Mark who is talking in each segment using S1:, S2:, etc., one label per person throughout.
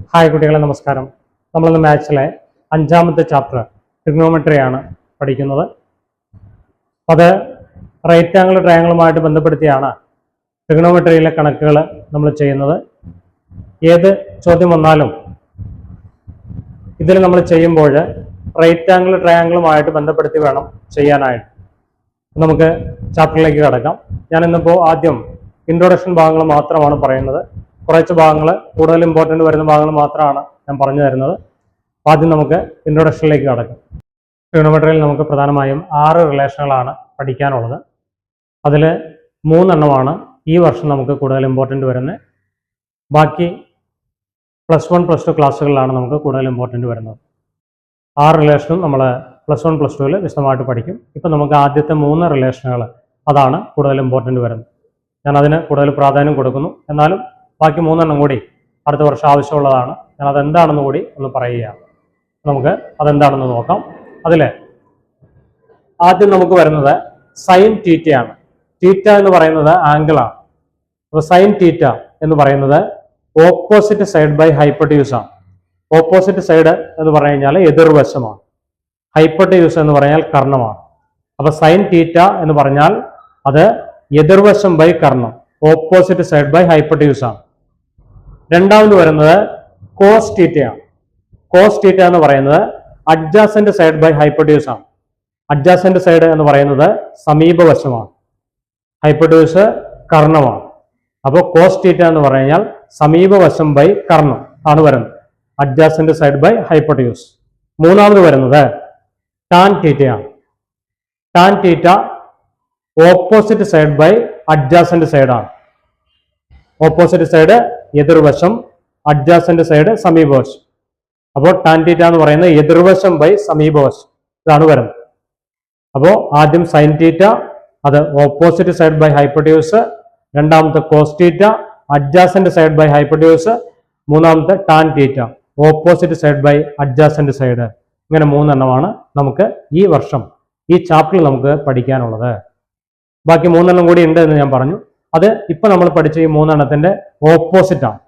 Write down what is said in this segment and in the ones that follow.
S1: Hi കുട്ടികളെ, നമസ്കാരം. നമ്മളിന്ന് മാത്സിലെ 5ാമത്തെ ചാപ്റ്റർ ട്രിഗ്നോമെട്രിയാണ് പഠിക്കുന്നത്. അത് റൈറ്റ് ആംഗിൾ ട്രയാംഗിളുമായിട്ട് ബന്ധപ്പെടുത്തിയാണ് ട്രിഗ്നോമെട്രിയിലെ കണക്കുകൾ നമ്മൾ ചെയ്യുന്നത്. ഏത് ചോദ്യം വന്നാലും ഇതിൽ നമ്മൾ ചെയ്യുമ്പോൾ റൈറ്റ് ആംഗിൾ ട്രയാംഗിളുമായിട്ട് ബന്ധപ്പെടുത്തി വേണം ചെയ്യാനായിട്ട്. നമുക്ക് ചാപ്റ്ററിലേക്ക് കടക്കാം. ഞാൻ ഇന്നിപ്പോൾ ആദ്യം ഇൻട്രൊഡക്ഷൻ ഭാഗങ്ങൾ മാത്രമാണ് പറയുന്നത്. കുറച്ച് ഭാഗങ്ങൾ, കൂടുതൽ ഇമ്പോർട്ടൻ്റ് വരുന്ന ഭാഗങ്ങൾ മാത്രമാണ് ഞാൻ പറഞ്ഞു തരുന്നത്. ആദ്യം നമുക്ക് ഇൻട്രൊഡക്ഷനിലേക്ക് കടക്കാം. ട്രിഗണോമെട്രിയിൽ നമുക്ക് പ്രധാനമായും 6 റിലേഷനുകളാണ് പഠിക്കാനുള്ളത്. അതിൽ 3 എണ്ണമാണ് ഈ വർഷം നമുക്ക് കൂടുതൽ ഇമ്പോർട്ടൻ്റ് വരുന്നത്. ബാക്കി +1 +2 ക്ലാസ്സുകളിലാണ് നമുക്ക് കൂടുതൽ ഇമ്പോർട്ടൻ്റ് വരുന്നത്. 6 റിലേഷനും നമ്മൾ +1 +2 വിശദമായിട്ട് പഠിക്കും. ഇപ്പം നമുക്ക് ആദ്യത്തെ 3 റിലേഷനുകൾ, അതാണ് കൂടുതൽ ഇമ്പോർട്ടൻ്റ് വരുന്നത്. ഞാൻ അതിന് കൂടുതൽ പ്രാധാന്യം കൊടുക്കുന്നു. എന്നാലും ബാക്കി 3 എണ്ണം കൂടി അടുത്ത വർഷം ആവശ്യമുള്ളതാണ്. ഞാൻ അതെന്താണെന്ന് കൂടി ഒന്ന് പറയുകയാണ്. നമുക്ക് അതെന്താണെന്ന് നോക്കാം. അതിൽ ആദ്യം നമുക്ക് വരുന്നത് സൈൻ തീറ്റയാണ്. തീറ്റ എന്ന് പറയുന്നത് ആംഗിളാണ്. അപ്പോൾ സൈൻ തീറ്റ എന്ന് പറയുന്നത് ഓപ്പോസിറ്റ് സൈഡ് ബൈ ഹൈപ്പോട്ടന്യൂസ് ആണ്. ഓപ്പോസിറ്റ് സൈഡ് എന്ന് പറഞ്ഞു കഴിഞ്ഞാൽ എതിർവശമാണ്. ഹൈപ്പോട്ടന്യൂസ് എന്ന് പറഞ്ഞാൽ കർണമാണ്. അപ്പോൾ സൈൻ തീറ്റ എന്ന് പറഞ്ഞാൽ അത് എതിർവശം ബൈ കർണം, ഓപ്പോസിറ്റ് സൈഡ് ബൈ ഹൈപ്പോട്ടന്യൂസ് ആണ്. രണ്ടാമത് വരുന്നത് കോസ് തീറ്റയാണ്. കോസ് തീറ്റ എന്ന് പറയുന്നത് അഡ്ജാസന്റ് സൈഡ് ബൈ ഹൈപ്പോട്ടന്യൂസ് ആണ്. അഡ്ജാസന്റ് സൈഡ് എന്ന് പറയുന്നത് സമീപവശമാണ്, ഹൈപ്പോട്ടന്യൂസ് കർണമാണ്. അപ്പോൾ കോസ് തീറ്റ എന്ന് പറഞ്ഞു കഴിഞ്ഞാൽ സമീപവശം ബൈ കർണം ആണ് വരുന്നത്, അഡ്ജാസന്റ് സൈഡ് ബൈ ഹൈപ്പോട്ടന്യൂസ്. മൂന്നാമത് വരുന്നത് ടാൻ തീറ്റയാണ്. Tan theta opposite side by adjacent സൈഡാണ്. ഓപ്പോസിറ്റ് സൈഡ് എതിർവശം, അഡ്ജാസന്റ് സൈഡ് സമീപവശം. അപ്പോൾ ടാൻ തീറ്റ എന്ന് പറയുന്നത് എതിർവശം ബൈ സമീപവശം, ഇതാണ് വരുന്നത്. അപ്പോൾ ആദ്യം സൈൻ തീറ്റ, അത് ഓപ്പോസിറ്റ് സൈഡ് ബൈ ഹൈപ്പോട്ടന്യൂസ്. രണ്ടാമത്തെ cos theta, adjacent side by hypotenuse. മൂന്നാമത്തെ tan theta, opposite side by adjacent side. ഇങ്ങനെ 3 എണ്ണമാണ് നമുക്ക് ഈ വർഷം ഈ ചാപ്റ്ററിൽ നമുക്ക് പഠിക്കാനുള്ളത്. ബാക്കി 3 എണ്ണം കൂടി ഉണ്ട് എന്ന് ഞാൻ പറഞ്ഞു. അത് ഇപ്പൊ നമ്മൾ പഠിച്ച ഈ 3 എണ്ണത്തിന്റെ ഓപ്പോസിറ്റ് ആണ്.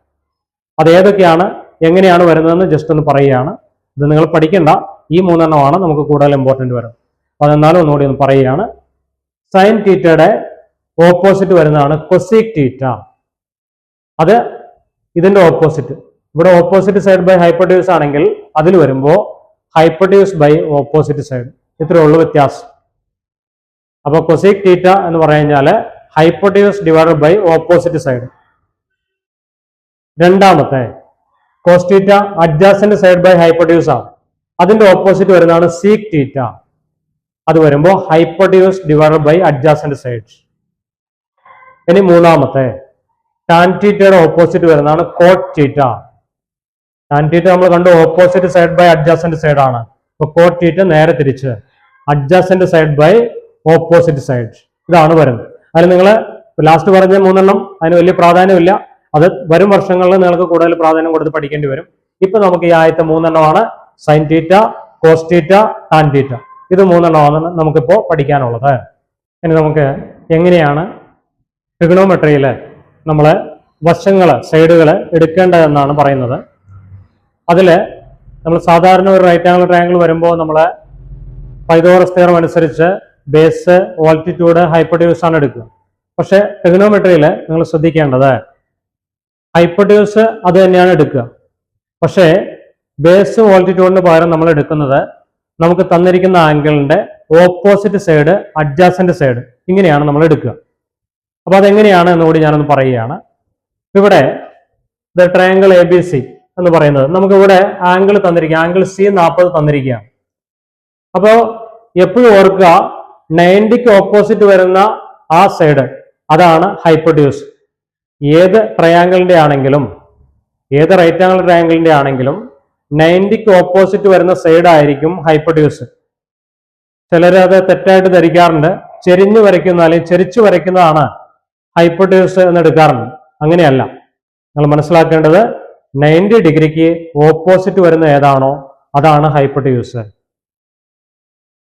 S1: അത് ഏതൊക്കെയാണ്, എങ്ങനെയാണ് വരുന്നതെന്ന് ജസ്റ്റ് ഒന്ന് പറയുകയാണ്. ഇത് നിങ്ങൾ പഠിക്കേണ്ട, ഈ 3 എണ്ണമാണ് നമുക്ക് കൂടുതൽ ഇമ്പോർട്ടൻ്റ് വരുന്നത്. അപ്പോൾ അതെന്നാലും ഒന്നുകൂടി ഒന്ന് പറയുകയാണ്. സൈൻ തീറ്റയുടെ ഓപ്പോസിറ്റ് വരുന്നതാണ് കൊസീക് തീറ്റ. അത് ഇതിന്റെ ഓപ്പോസിറ്റ്. ഇവിടെ ഓപ്പോസിറ്റ് സൈഡ് ബൈ ഹൈപ്പോട്ടന്യൂസ് ആണെങ്കിൽ അതിൽ വരുമ്പോൾ ഹൈപ്പോട്ടന്യൂസ് ബൈ ഓപ്പോസിറ്റ് സൈഡ്, ഇത്രയേ ഉള്ളൂ വ്യത്യാസം. അപ്പോൾ കൊസീക് തീറ്റ എന്ന് പറഞ്ഞു കഴിഞ്ഞാൽ hypotenuse divided by opposite side. രണ്ടാമത്തെ cos theta adjacent side by hypotenuse ആണ്. അതിന്റെ ഓപ്പോസിറ്റ് വരുന്നതാണ് സീക് തീറ്റ. അത് വരുമ്പോൾ hypotenuse divided by adjacent side. ഇനി മൂന്നാമത്തെ ടാൻ തീറ്റയുടെ ഓപ്പോസിറ്റ് വരുന്നതാണ് കോട്ട് തീറ്റ. ടാൻ തീറ്റ നമ്മൾ കണ്ടു opposite side by adjacent side ആണ്. അപ്പൊ കോട്ട് തീറ്റ നേരെ തിരിച്ച് അഡ്ജാസന്റ് സൈഡ് ബൈ ഓപ്പോസിറ്റ് സൈഡ്, ഇതാണ് വരുന്നത്. അതിൽ നിങ്ങൾ ലാസ്റ്റ് പറഞ്ഞ 3 എണ്ണം അതിന് വലിയ പ്രാധാന്യമില്ല. അത് വരും വർഷങ്ങളിൽ നിങ്ങൾക്ക് കൂടുതൽ പ്രാധാന്യം കൊടുത്ത് പഠിക്കേണ്ടി വരും. ഇപ്പൊ നമുക്ക് ഈ ആദ്യത്തെ 3 എണ്ണമാണ് sine theta, cos theta, tan theta. ഇത് 3 എണ്ണമാണ് നമുക്കിപ്പോൾ പഠിക്കാനുള്ളത്. ഇനി നമുക്ക് എങ്ങനെയാണ് ട്രിഗണോമെട്രിയിൽ നമ്മൾ വശങ്ങൾ, സൈഡുകൾ എടുക്കേണ്ടതെന്നാണ് പറയുന്നത്. അതിൽ നമ്മൾ സാധാരണ ഒരു റൈറ്റ് ആംഗിൾ ട്രയാംഗിൾ വരുമ്പോൾ നമ്മൾ പൈതഗോറസ് തിയറം അനുസരിച്ച് ബേസ്, ഓൾട്ടിറ്റ്യൂഡ്, ഹൈപ്പോട്ടന്യൂസ് ആണ് എടുക്കുക. പക്ഷെ ട്രിഗണോമെട്രിയിൽ നിങ്ങൾ ശ്രദ്ധിക്കേണ്ടത് ഹൈപ്പോട്ടന്യൂസ് അത് തന്നെയാണ് എടുക്കുക. പക്ഷേ ബേസ്, ഓൾട്ടിറ്റ്യൂഡിന് പകരം നമ്മൾ എടുക്കുന്നത് നമുക്ക് തന്നിരിക്കുന്ന ആംഗിളിന്റെ ഓപ്പോസിറ്റ് സൈഡ്, അഡ്ജാസന്റ് സൈഡ്, ഇങ്ങനെയാണ് നമ്മൾ എടുക്കുക. അപ്പൊ അതെങ്ങനെയാണ് എന്നുകൂടി ഞാനൊന്ന് പറയുകയാണ്. ഇവിടെ ട്രയാംഗിൾ ABC എന്ന് പറയുന്നത് നമുക്കിവിടെ ആംഗിൾ തന്നിരിക്കുക, ആംഗിൾ C40 തന്നിരിക്കുകയാണ്. അപ്പോൾ എപ്പോഴും ഓർക്കുക, 90ക്ക് ഓപ്പോസിറ്റ് വരുന്ന ആ സൈഡ്, അതാണ് ഹൈപ്പോട്ടന്യൂസ്. ഏത് ട്രയാംഗിളിന്റെ ആണെങ്കിലും, ഏത് റൈറ്റ് ആംഗിൾ ട്രയാംഗിളിന്റെ ആണെങ്കിലും 90ക്ക് ഓപ്പോസിറ്റ് വരുന്ന സൈഡ് ആയിരിക്കും ഹൈപ്പോട്ടന്യൂസ്. ചിലർ അത് തെറ്റായിട്ട് ധരിക്കാറുണ്ട്. ചെരിഞ്ഞു വരയ്ക്കുന്ന അല്ലെങ്കിൽ ചെരിച്ചു വരയ്ക്കുന്നതാണ് ഹൈപ്പോട്ടന്യൂസ് എന്ന് എടുക്കാറുണ്ട്. അങ്ങനെയല്ല. നിങ്ങൾ മനസ്സിലാക്കേണ്ടത് 90 ഡിഗ്രിക്ക് ഓപ്പോസിറ്റ് വരുന്ന ഏതാണോ അതാണ് ഹൈപ്പോട്ടന്യൂസ്.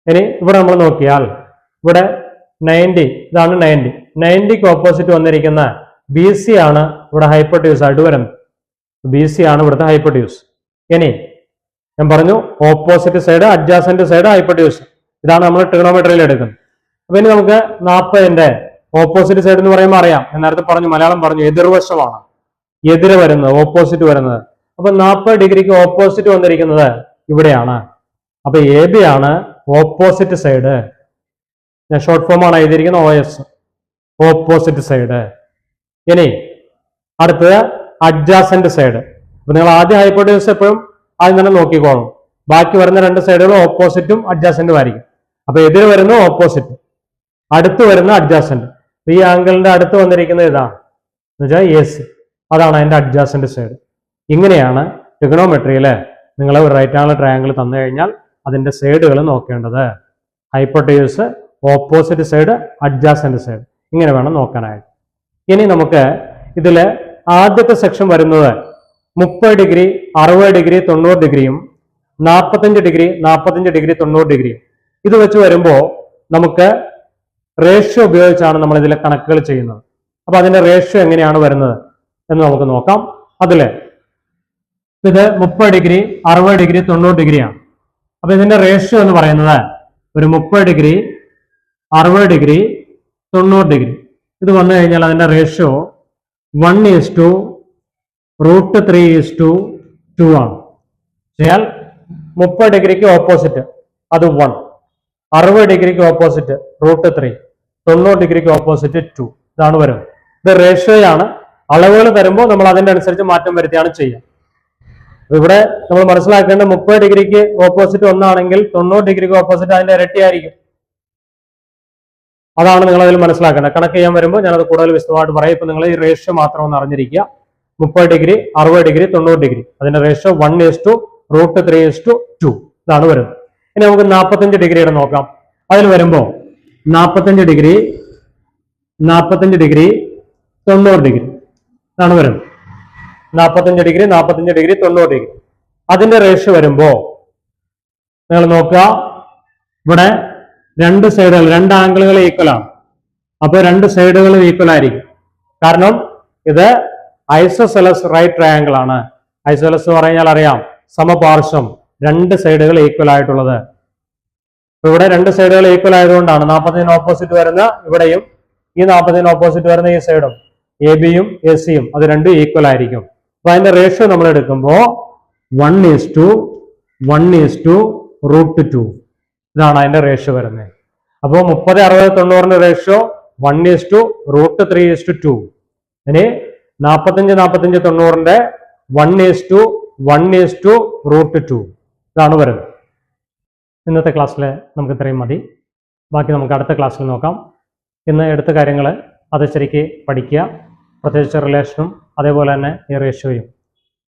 S1: ഇനി ഇവിടെ നമ്മൾ നോക്കിയാൽ ഇവിടെ 90, ഇതാണ് 90. 90ക്ക് ഓപ്പോസിറ്റ് വന്നിരിക്കുന്ന BC ആണ് ഇവിടെ ഹൈപ്പോട്ടന്യൂസ് ആയിട്ട് വരുന്നത്. ബി സി ആണ് ഇവിടുത്തെ ഹൈപ്പോട്യൂസ്. ഇനി ഞാൻ പറഞ്ഞു ഓപ്പോസിറ്റ് സൈഡ്, അഡ്ജാസന്റ് സൈഡ്, ഹൈപ്പോട്യൂസ്. ഇതാണ് നമ്മൾ ട്രിഗണോമെട്രിയിൽ എടുക്കുന്നത്. അപ്പൊ ഇനി നമുക്ക് 40ന്റെ ഓപ്പോസിറ്റ് സൈഡ് എന്ന് പറയുമ്പോൾ അറിയാം, ഞാൻ നേരത്തെ പറഞ്ഞു, മലയാളം പറഞ്ഞു, എതിർവശമാണ്, എതിര് വരുന്നത്, ഓപ്പോസിറ്റ് വരുന്നത്. അപ്പൊ 40 ഡിഗ്രിക്ക് ഓപ്പോസിറ്റ് വന്നിരിക്കുന്നത് ഇവിടെയാണ്. അപ്പൊ എ ബി ആണ് ഓപ്പോസിറ്റ് സൈഡ്. ഞാൻ ഷോർട്ട് ഫോം ആണ് എഴുതിയിരിക്കുന്നത്, OS, ഓപ്പോസിറ്റ് സൈഡ്. ഇനി അടുത്തത് അഡ്ജാസന്റ് സൈഡ്. അപ്പൊ നിങ്ങൾ ആദ്യം ഹൈപ്പോട്യൂസ് എപ്പോഴും ആദ്യം തന്നെ നോക്കിക്കോളും. ബാക്കി വരുന്ന രണ്ട് സൈഡുകളും ഓപ്പോസിറ്റും അഡ്ജാസന്റും ആയിരിക്കും. അപ്പൊ എതിര് വരുന്ന ഓപ്പോസിറ്റ്, അടുത്ത് വരുന്ന അഡ്ജാസന്റ്. ഈ ആംഗിളിന്റെ അടുത്ത് വന്നിരിക്കുന്നത് ഇതാണ്, എന്നുവെച്ചാൽ AC. അതാണ് അതിന്റെ അഡ്ജാസന്റ് സൈഡ്. ഇങ്ങനെയാണ് ട്രിഗണോമെട്രിയില് നിങ്ങൾ ഒരു റൈറ്റ് ആംഗിൾ ട്രയാംഗിൾ തന്നു കഴിഞ്ഞാൽ അതിന്റെ സൈഡുകൾ നോക്കേണ്ടത്. ഹൈപ്പോട്യൂസ്, ഓപ്പോസിറ്റ് സൈഡ്, അഡ്ജാസന്റ് സൈഡ്, ഇങ്ങനെ വേണം നോക്കാനായിട്ട്. ഇനി നമുക്ക് ഇതില് ആദ്യത്തെ സെക്ഷൻ വരുന്നത് 30 ഡിഗ്രി, 60 ഡിഗ്രി, 90 ഡിഗ്രിയും 45 ഡിഗ്രി, 45 ഡിഗ്രി, 90 ഡിഗ്രിയും. ഇത് വെച്ച് വരുമ്പോൾ നമുക്ക് റേഷ്യോ ഉപയോഗിച്ചാണ് നമ്മൾ ഇതിലെ കണക്കുകൾ ചെയ്യുന്നത്. അപ്പൊ അതിന്റെ റേഷ്യോ എങ്ങനെയാണ് വരുന്നത് എന്ന് നമുക്ക് നോക്കാം. അതില് ഇത് 30 ഡിഗ്രി, 60 ഡിഗ്രി, 90 ഡിഗ്രിയാണ്. അപ്പൊ ഇതിന്റെ റേഷ്യോ എന്ന് പറയുന്നത് ഒരു 30 ഡിഗ്രി, 60 ഡിഗ്രി, 90 ഡിഗ്രി. ഇത് വന്നു കഴിഞ്ഞാൽ അതിന്റെ റേഷ്യോ 1:√3:2 ആണ്. ചെയ്യാൽ 30 ഡിഗ്രിക്ക് ഓപ്പോസിറ്റ് അത് 1, 60 ഡിഗ്രിക്ക് ഓപ്പോസിറ്റ് √3, 90 ഡിഗ്രിക്ക് ഓപ്പോസിറ്റ് 2. ഇതാണ് വരുന്നത്. ഇത് റേഷ്യോയാണ്. അളവുകൾ തരുമ്പോൾ നമ്മൾ അതിന്റെ അനുസരിച്ച് മാറ്റം വരുത്തിയാണ് ചെയ്യുക. ഇവിടെ നമ്മൾ മനസ്സിലാക്കേണ്ട 30 ഡിഗ്രിക്ക് ഓപ്പോസിറ്റ് 1 ആണെങ്കിൽ 90 ഡിഗ്രിക്ക് ഓപ്പോസിറ്റ് അതിന്റെ ഇരട്ടിയായിരിക്കും. അതാണ് നിങ്ങൾ അതിൽ മനസ്സിലാക്കേണ്ടത്. കണക്ക് ചെയ്യാൻ വരുമ്പോൾ ഞാനത് കൂടുതൽ വിശദമായിട്ട് പറയും. ഇപ്പൊ നിങ്ങൾ ഈ റേഷ്യോ മാത്രം ഒന്ന് അറിഞ്ഞിരിക്കുക. 30 ഡിഗ്രി, 60 ഡിഗ്രി, 90 ഡിഗ്രി, അതിന്റെ റേഷ്യോ 1:√3:2 ഇതാണ് വരുന്നത്. ഇനി നമുക്ക് 45 ഡിഗ്രിയുടെ നോക്കാം. അതിൽ വരുമ്പോൾ 45 ഡിഗ്രി, 90 ഡിഗ്രി, ഇതാണ് വരുന്നത്. 45 ഡിഗ്രി, 45 ഡിഗ്രി, 90 ഡിഗ്രി. അതിന്റെ റേഷ്യോ വരുമ്പോ നിങ്ങൾ നോക്കുക, ഇവിടെ രണ്ട് സൈഡുകൾ, രണ്ട് ആംഗിളുകൾ ഈക്വൽ ആണ്. അപ്പൊ രണ്ട് സൈഡുകളും ഈക്വൽ ആയിരിക്കും. കാരണം ഇത് ഐസോസെലസ് റൈറ്റ് ട്രയാംഗിൾ ആണ്. ഐസോസെലസ് എന്ന് പറഞ്ഞാൽ അറിയാം, സമപാർശ്വം, രണ്ട് സൈഡുകൾ ഈക്വൽ ആയിട്ടുള്ളത്. ഇവിടെ രണ്ട് സൈഡുകൾ ഈക്വൽ ആയതുകൊണ്ടാണ് 40ന് ഓപ്പോസിറ്റ് വരുന്ന ഇവിടെയും ഈ 40ന് ഓപ്പോസിറ്റ് വരുന്ന ഈ സൈഡും AB യും AC യും അത് രണ്ടും ഈക്വൽ ആയിരിക്കും. അപ്പൊ അതിന്റെ റേഷ്യോ നമ്മൾ എടുക്കുമ്പോൾ 1:1:√2 ഇതാണ് അതിന്റെ റേഷ്യോ വരുന്നത്. അപ്പോൾ 30, 60, 90ന്റെ റേഷ്യോ 1:√3:2. ഇനി 45, 45, 90ന്റെ 1:1:√2 ഇതാണ് വരുന്നത്. ഇന്നത്തെ ക്ലാസ്സിൽ നമുക്ക് ഇത്രയും മതി. ബാക്കി നമുക്ക് അടുത്ത ക്ലാസ്സിൽ നോക്കാം. ഇന്ന് എടുത്ത കാര്യങ്ങൾ അത് ശരിക്ക് പഠിക്കുക, പ്രത്യേകിച്ച് റിലേഷനും അതേപോലെ തന്നെ ഈ റേഷ്യോയും.